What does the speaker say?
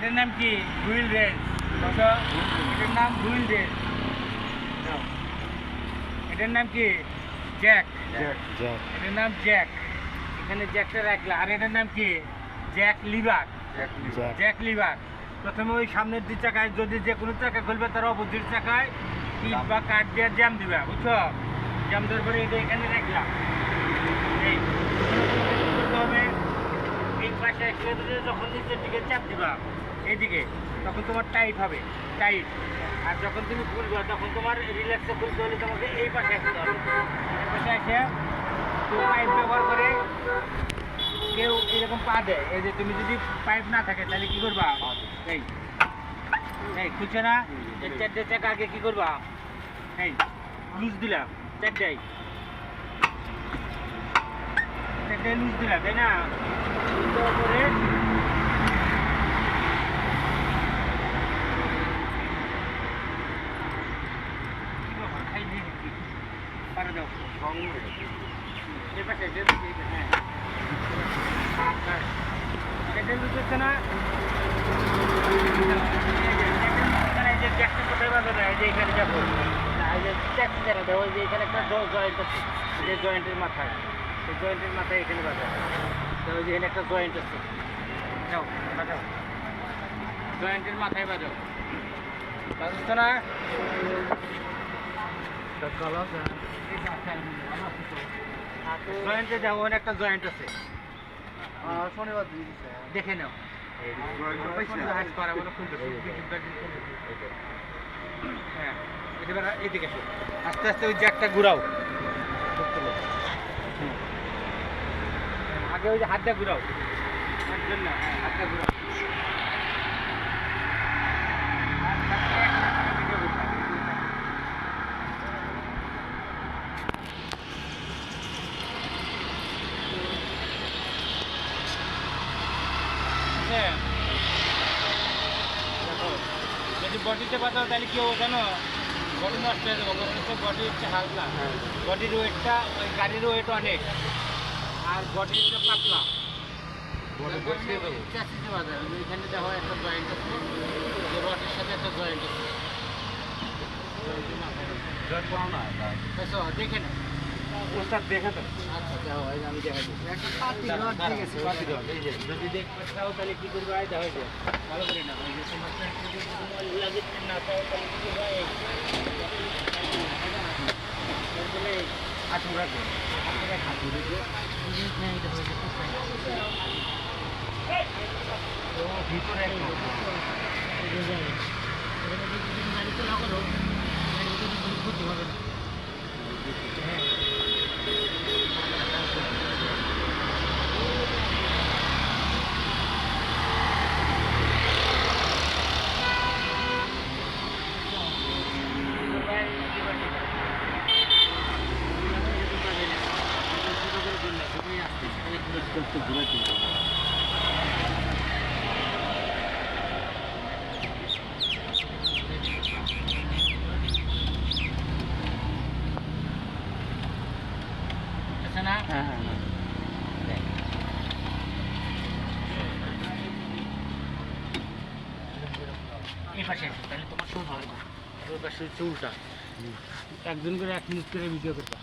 এটার নাম কি? Wheel range. এটার নাম হুইল রেঞ্জ। এটার নাম কি? জ্যাক। এটার নাম জ্যাক। এখানে জ্যাকটা রাখলা। আর এটার নাম কি? Jack liver. Jack liver. প্রথমে ওই সামনের দুই চাকায় যদি যে কোনো চাকা খুলবে তার অপোজিট চাকায় টিপ বা কাঠ দিয়ে জ্যাম দিবা, বুঝছো? জ্যাম দেওয়ার পরে এটা এখানে রাখলাম। এই করতে হবে এই পাশে যখন নিচের দিকে চাপ দিবা এইদিকে, তখন তোমার টাইট হবে, টাইট। আর যখন তুমি খুলবা তখন তোমার রিল্যাক্সে খুলতে হলে তোমাকে এই পাশে আসতে হবে। এই পাশে এসে তো পাইপ ব্যবহার করে কেউ এরকম পা দেয়। এই যে তুমি যদি পাইপ না থাকে তাহলে কি করবা? এই এই খুলছে না? এই চারটে চাকা আগে কি করবা? এই লুজ দিলাম, চারটাই লুজ দিলাম, তাই না? করে পারে দাও এবার হ্যাঁ এটা লুজ হচ্ছে না? যে ট্যাক্সি কোথায় বাঁধা যায়, যে এখানে যাবো যে ট্যাক্সি জানা দেয়, ওই যে এখানে একটা জয়েন্ট আছে, যে জয়েন্টের মাথায়, সেই জয়েন্টের মাথায় এখানে বাঁধা। ওই যে এখানে একটা জয়েন্ট আছে, যাও বাজাও, জয়েন্টের মাথায় বাজাও, বুঝছো না? জয়েন্টে যাও, ওখানে একটা জয়েন্ট আছে, শনিবার দেখে নাও। হ্যাঁ এবার এইদিকে আস্তে আস্তে ওই জ্যাকটা ঘুরাও, আগে ওই যে হাতটা ঘুরাও, হাতটা ঘুরাও। দেখো যদি বডিতে বাঁধাও তাহলে কি হবে জানো? বডি নষ্ট হয়ে যাবো, কারণ হচ্ছে বডি হচ্ছে হালকা, বডির ওয়েটটা ওই গাড়ির ওয়েট অনেক, আর বডি হচ্ছে পাতলা। চ্যাসিসে বাজার এখানে দেখো একটা জয়েন্ট আছে, যে রডের সাথে একটা জয়েন্ট আছে, দেখে না দেখে তো। আচ্ছা যাও আমি দেখা যদি দেখতে চাও তাহলে কি করবে? দেখা যায় ভালো করে না লাগে না, তাহলে কি করবে? হাঁটু রাখবে, হাঁটু রেখে ভিতরে গাড়িতে না করো, ক্ষতি হবে না। এই পাশে তাহলে তোমার সোজা হবে, ওই পাশে হচ্ছে উল্টা। একজন করে 1 মিনিট করে ভিডিও করতে।